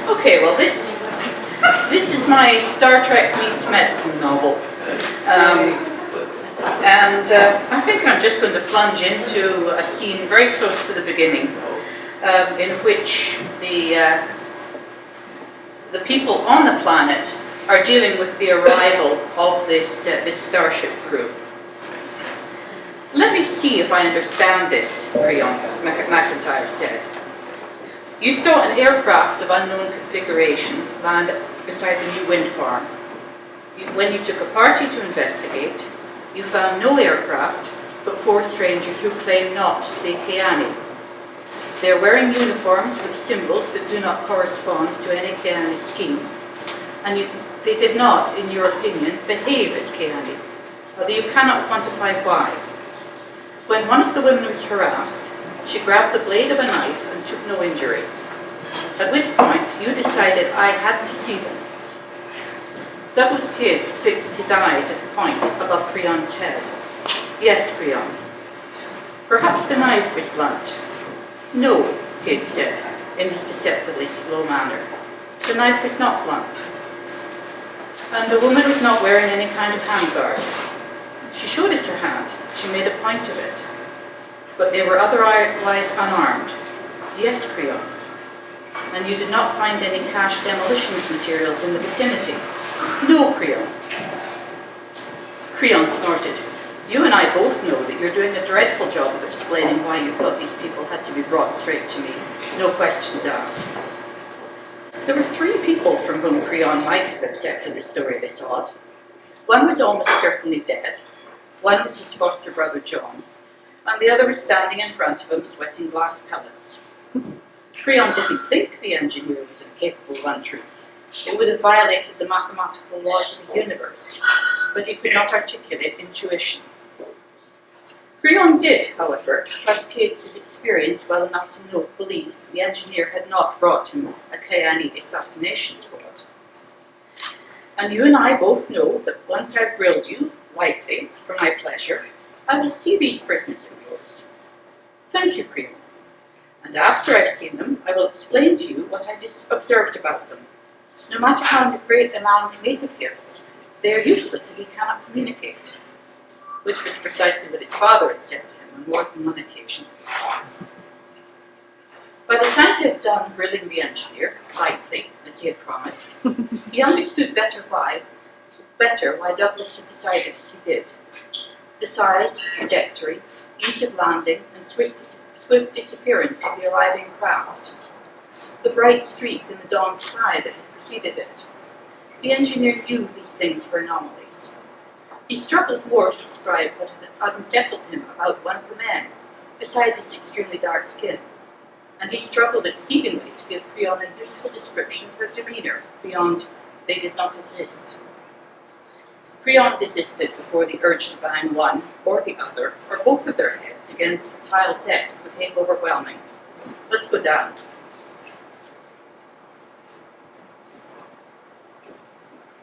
Okay, well this is my Star Trek meets medicine novel. I think I'm just going to plunge into a scene very close to the beginning, in which the people on the planet are dealing with the arrival of this starship crew. Let me see if I understand this, McIntyre said. You saw an aircraft of unknown configuration land beside the new wind farm. When you took a party to investigate, you found no aircraft, but 4 strangers who claim not to be Keani. They are wearing uniforms with symbols that do not correspond to any Keani scheme, and they did not, in your opinion, behave as Keani, although you cannot quantify why. When one of the women was harassed, she grabbed the blade of a knife and took no injury, at which point you decided I had to see them. Douglas Tiggs fixed his eyes at a point above Creon's head. Yes, Creon. Perhaps the knife was blunt. No, Tiggs said, in his deceptively slow manner. The knife was not blunt. And the woman was not wearing any kind of handguard. She showed us her hand. She made a point of it. But they were otherwise unarmed. Yes, Creon. And you did not find any cached demolitions materials in the vicinity. No, Creon. Creon snorted. You and I both know that you're doing a dreadful job of explaining why you thought these people had to be brought straight to me. No questions asked. There were 3 people from whom Creon might have accepted the story they sought. One was almost certainly dead. One was his foster brother John, and the other was standing in front of him sweating glass pellets. Creon didn't think the engineer was incapable of untruth. It would have violated the mathematical laws of the universe, but he could not articulate intuition. Creon did, however, trust Tiggs' experience well enough to believe that the engineer had not brought him a Keani assassination squad. And you and I both know that once I've grilled you, lightly, for my pleasure, I will see these prisoners of yours. Thank you, Creon. And after I've seen them, I will explain to you what I observed about them. No matter how great a man's native gifts, they are useless if he cannot communicate, which was precisely what his father had said to him on more than one occasion. By the time he had done grilling the engineer, lightly, as he had promised, he understood better why Douglas had decided as he did. The size, trajectory, ease of landing, and swift disappearance of the arriving craft. The bright streak in the dawn sky that had preceded it. The engineer knew these things for anomalies. He struggled more to describe what had unsettled him about one of the men, beside his extremely dark skin, and he struggled exceedingly to give Creon a useful description of her demeanour beyond they did not exist. Creon desisted before the urge to bang one or the other, or both of their heads against the tiled desk became overwhelming. Let's go down.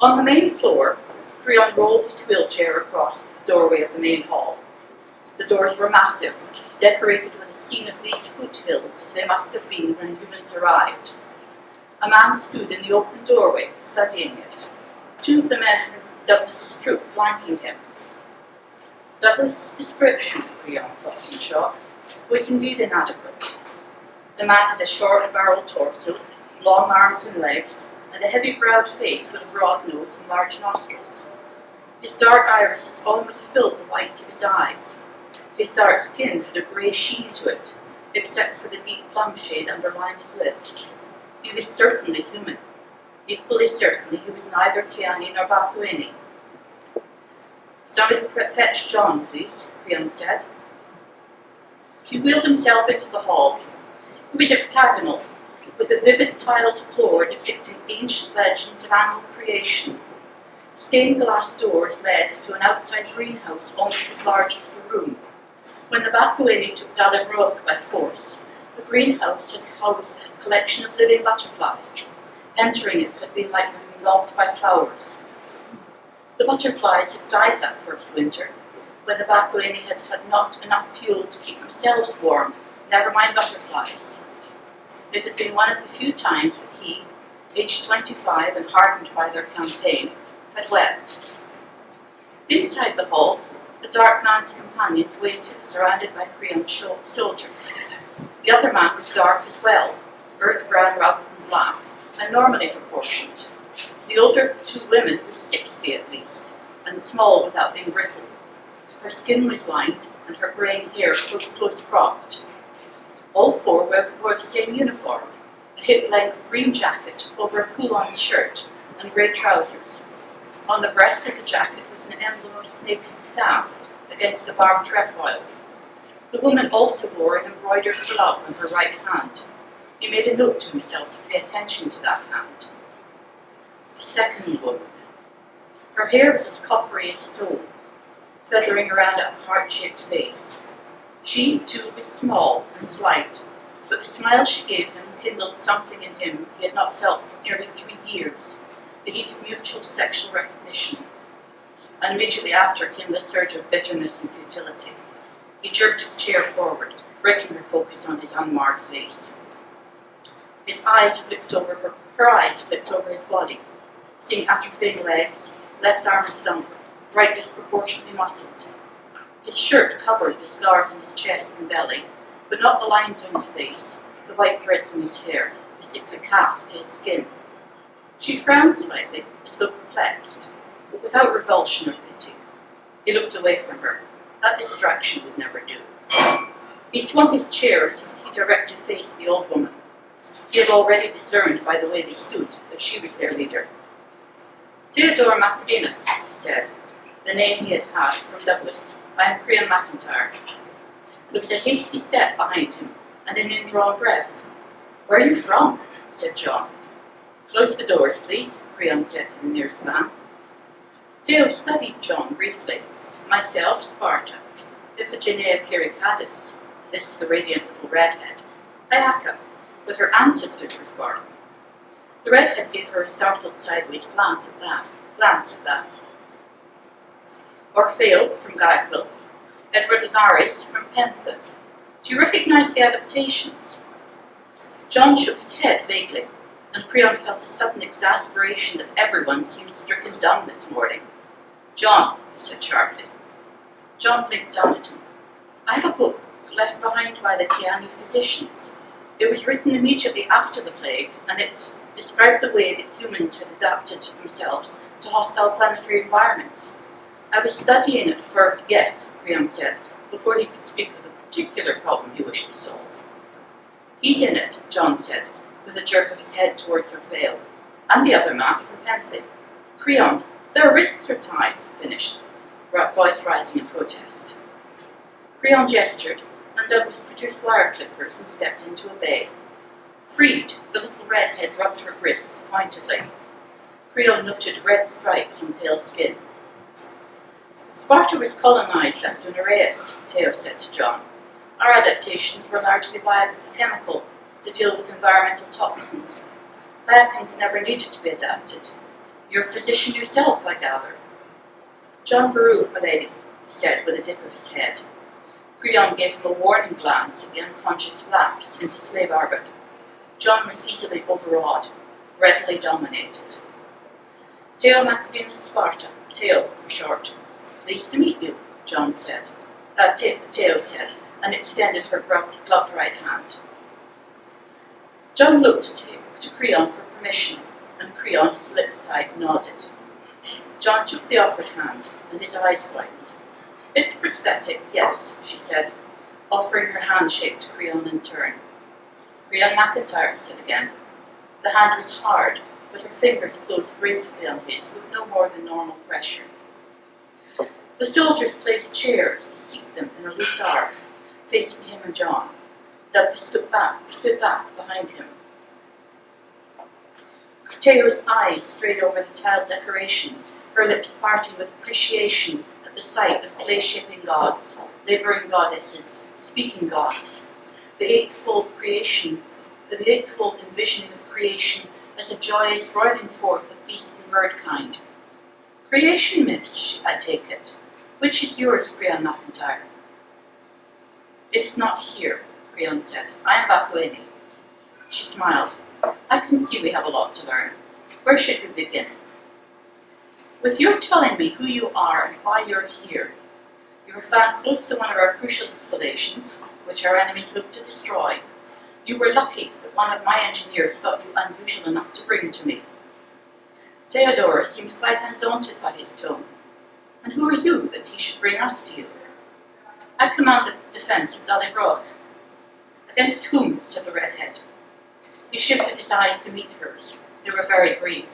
On the main floor, Creon rolled his wheelchair across the doorway of the main hall. The doors were massive, decorated with a scene of these foothills as they must have been when humans arrived. A man stood in the open doorway, studying it. 2 of the men from Douglas's troop flanking him. Douglas's description, Creon thought in shock, was indeed inadequate. The man had a short-barreled torso, long arms and legs, and a heavy-browed face with a broad nose and large nostrils. His dark irises almost filled the white of his eyes. His dark skin had a grey sheen to it, except for the deep plum shade underlying his lips. He was certainly human. Equally certainly he was neither Keani nor Bakuini. Somebody fetch John, please, Creon said. He wheeled himself into the hall. It was octagonal, with a vivid tiled floor depicting ancient legends of animal creation. Stained glass doors led to an outside greenhouse almost as large as the room. When the Bakuini took Dalibroch by force, the greenhouse had housed a collection of living butterflies. Entering it had been like being engulfed by flowers. The butterflies had died that first winter, when the Bakuini had not enough fuel to keep themselves warm, never mind butterflies. It had been one of the few times that he, aged 25 and hardened by their campaign, had wept. Inside the hall, the dark man's companions waited, surrounded by Creon soldiers. The other man was dark as well, earth-brown rather than black, and normally proportioned. The older of the two women was 60 at least, and small without being brittle. Her skin was lined, and her greying hair close cropped. All four wore the same uniform, a hip-length green jacket over a pull-on shirt and grey trousers. On the breast of the jacket was an emblem of snake and staff against a barbed trefoil. The woman also wore an embroidered glove on her right hand. He made a note to himself to pay attention to that hand. The second woman. Her hair was as coppery as his own, feathering around a heart-shaped face. She, too, was small and slight, but the smile she gave him kindled something in him he had not felt for nearly 3 years, the heat of mutual sexual recognition. And immediately after came the surge of bitterness and futility. He jerked his chair forward, breaking her focus on his unmarred face. Her eyes flicked over his body, seeing atrophying legs, left arm a stump, right disproportionately muscled. His shirt covered the scars on his chest and belly, but not the lines on his face, the white threads in his hair, the sickly cast to his skin. She frowned slightly, as though perplexed, but without revulsion or pity. He looked away from her. That distraction would never do. He swung his chair as he directed face the old woman. He had already discerned by the way they stood that she was their leader. Theodore Macrinus, he said, the name he had had from Douglas. I am Creon McIntyre. There was a hasty step behind him and an indrawn breath. Where are you from? Said John. Close the doors, please, Creon said to the nearest man. Theo studied John briefly. Myself, Sparta. Iphigenia Kyrikadis, this the radiant little redhead. Iacca, but her ancestors were Spartan. The redhead gave her a startled sideways glance at that. Orfeo from Guayaquil, Edward Nereis from Pentha. Do you recognize the adaptations? John shook his head vaguely, and Creon felt a sudden exasperation that everyone seemed stricken dumb this morning. John, he said sharply. John blinked down at him. I have a book left behind by the Tiani physicians. It was written immediately after the plague, and it described the way that humans had adapted themselves to hostile planetary environments. I was studying it for, yes, Creon said, before he could speak of the particular problem he wished to solve. He's in it, John said, with a jerk of his head towards Orfeo, and the other man from Penthe. Creon, their wrists are tied, he finished, voice rising in protest. Creon gestured, and Douglas produced wire clippers and stepped in to obey. Freed, the little redhead rubbed her wrists pointedly. Creon noted red stripes on pale skin. Sparta was colonized after Nereis, Theo said to John. Our adaptations were largely biochemical to deal with environmental toxins. Iacans never needed to be adapted. You're a physician yourself, I gather. John Baru, my lady, he said with a dip of his head. Creon gave him a warning glance at the unconscious lapse into slave argot. John was easily overawed, readily dominated. Theo Macrinus Sparta, Theo for short. Pleased to meet you, John said. Theo said, and extended her gloved right hand. John looked to Creon for permission, and Creon, his lips tight, nodded. John took the offered hand, and his eyes widened. It's prosthetic, yes, she said, offering her handshake to Creon in turn. Creon McIntyre, he said again. The hand was hard, but her fingers closed gracefully on his with no more than normal pressure. The soldiers placed chairs to seat them in a loose arc, facing him and John. Douglas stood back behind him. Theo's eyes strayed over the tiled decorations, her lips parting with appreciation at the sight of clay-shaping gods, labouring goddesses, speaking gods. The eightfold envisioning of creation as a joyous roiling forth of beast and bird kind. Creation myths, I take it. Which is yours, Creon McIntyre? It is not here, Creon said. I am Bahueni. She smiled. I can see we have a lot to learn. Where should we begin? With your telling me who you are and why you're here. You were found close to one of our crucial installations, which our enemies look to destroy. You were lucky that one of my engineers thought you unusual enough to bring to me. Theodore seemed quite undaunted by his tone. And who are you that he should bring us to you? I command the defence of Dallybroch. Against whom? Said the redhead. He shifted his eyes to meet hers. They were very green.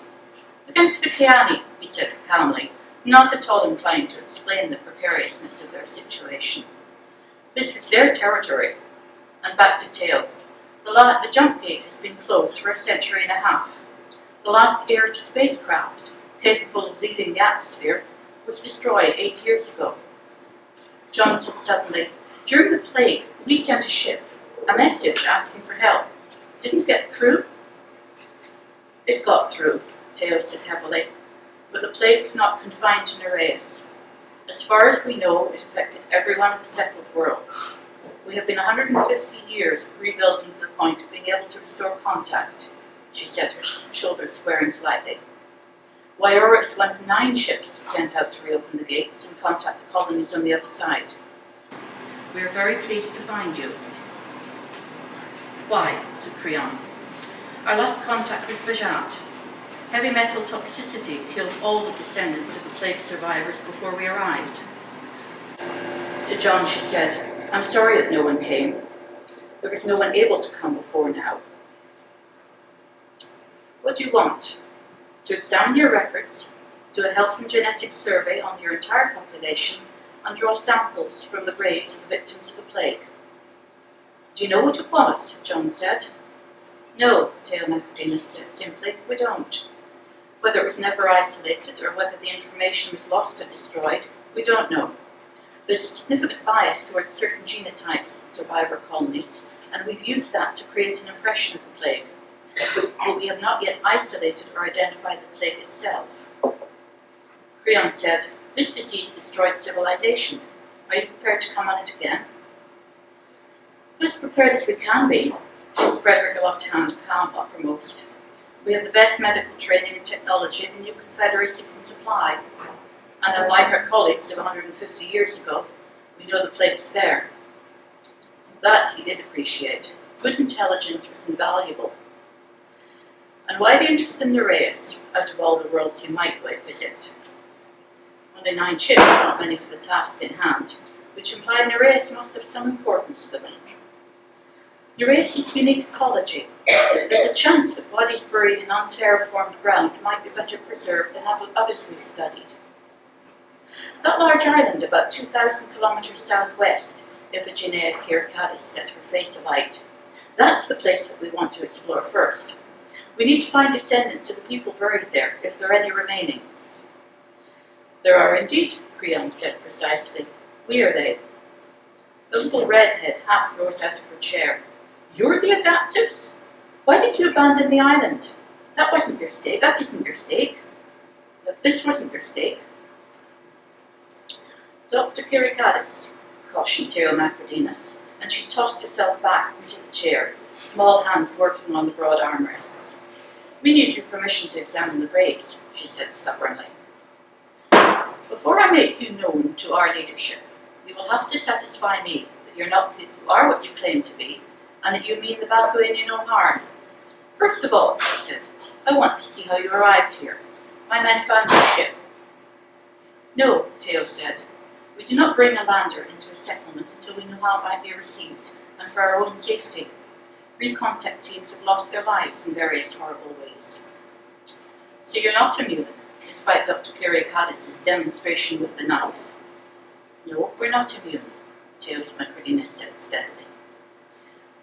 Against the Ciani, he said calmly, not at all inclined to explain the precariousness of their situation. This was their territory. And back to Teo. The jump gate has been closed for a century and a half. The last heir to spacecraft, capable of leaving the atmosphere, was destroyed 8 years ago. John said suddenly, during the plague, we sent a ship, a message asking for help. Didn't get through? It got through, Teo said heavily, but the plague was not confined to Nereis. As far as we know, it affected every one of the settled worlds. We have been 150 years rebuilding to the point of being able to restore contact, she said, her shoulders squaring slightly. Wyora is one of 9 ships sent out to reopen the gates and contact the colonies on the other side. We are very pleased to find you. Why? Said Creon. Our last contact was Bajat. Heavy metal toxicity killed all the descendants of the plague survivors before we arrived. To John she said, I'm sorry that no one came. There was no one able to come before now. What do you want? To examine your records, do a health and genetic survey on your entire population, and draw samples from the graves of the victims of the plague. Do you know what it was? John said. No, Teo Macrinus said simply, we don't. Whether it was never isolated or whether the information was lost or destroyed, we don't know. There's a significant bias towards certain genotypes in survivor colonies, and we've used that to create an impression of the plague. But we have not yet isolated or identified the plague itself. Creon said, this disease destroyed civilization. Are you prepared to come on it again? As prepared as we can be. She spread her gloved hand palm uppermost. We have the best medical training and technology the new Confederacy can supply. And unlike our colleagues of 150 years ago, we know the plague is there. That he did appreciate. Good intelligence was invaluable. And why the interest in Nereis, out of all the worlds you might visit? Only 9 ships, not many for the task in hand, which implied Nereis must have some importance to them. Nereis' unique ecology. There's a chance that bodies buried in unterraformed ground might be better preserved than others we've studied. That large island about 2,000 kilometres southwest, Iphigenia Kirkadis set her face alight. That's the place that we want to explore first. We need to find descendants of the people buried there, if there are any remaining. There are indeed, Creon said precisely. We are they. The little redhead half rose out of her chair. You're the Adaptives? Why did you abandon the island? That wasn't your stake. That isn't your stake. This wasn't your stake. Dr. Kirikadis, cautioned Teo Macrinus, and she tossed herself back into the chair, small hands working on the broad armrests. We need your permission to examine the graves, she said stubbornly. Before I make you known to our leadership, you will have to satisfy me that you are what you claim to be, and that you mean the Balcoanian no harm. First of all, she said, I want to see how you arrived here. My men found your ship. No, Teo said. We do not bring a lander into a settlement until we know how it might be received, and for our own safety. Recontact teams have lost their lives in various horrible ways. So you're not immune, despite Dr. Kirikadis' demonstration with the knife. No, we're not immune, Teo Macrinus said steadily.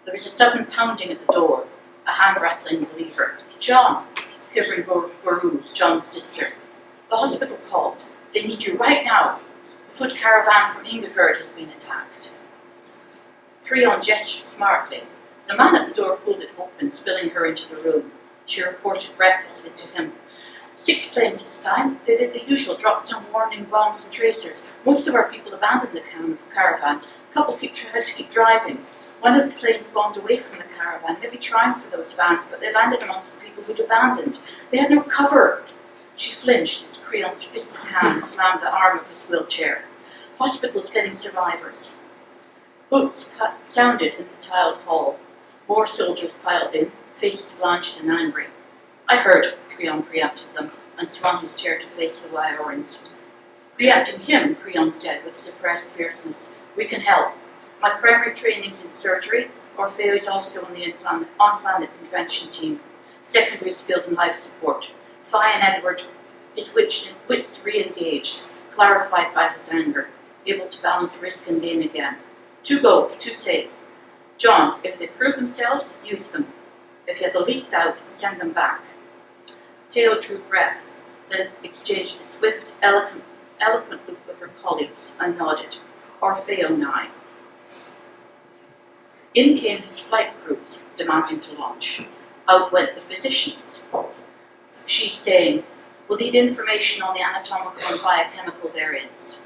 There was a sudden pounding at the door, a hand rattling the lever. John, quivering Boruz, John's sister. The hospital called. They need you right now. The foot caravan from Ingegerd has been attacked. Creon gestured smartly. The man at the door pulled it open, spilling her into the room. She reported breathlessly to him. 6 planes this time. They did the usual, dropped some warning bombs and tracers. Most of our people abandoned the caravan. A couple had to keep driving. One of the planes bombed away from the caravan, maybe trying for those vans, but they landed amongst the people who'd abandoned. They had no cover. She flinched as Creon's fisted hand slammed the arm of his wheelchair. Hospitals getting survivors. Hoots sounded in the tiled hall. More soldiers piled in, faces blanched and angry. I heard, Creon preempted them, and swung his chair to face the Wyorans. Preempting him, Creon said with suppressed fierceness, we can help. My primary training's in surgery. Orfeo is also on the on-planet convention team. Secondary skilled in life support. Fi and Edward, his wits re-engaged, clarified by his anger, able to balance risk and gain again. Two go, two say. John, if they prove themselves, use them. If you have the least doubt, send them back. Theo drew breath, then exchanged a swift, eloquent look with her colleagues and nodded. Orfeo nigh. In came his flight crews, demanding to launch. Out went the physicians. She saying, we'll need information on the anatomical and biochemical variants.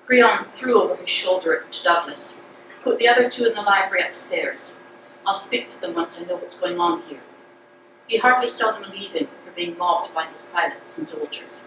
Creon threw over his shoulder to Douglas. Put the other two in the library upstairs. I'll speak to them once I know what's going on here. He hardly saw them leaving for being mobbed by his pilots and soldiers.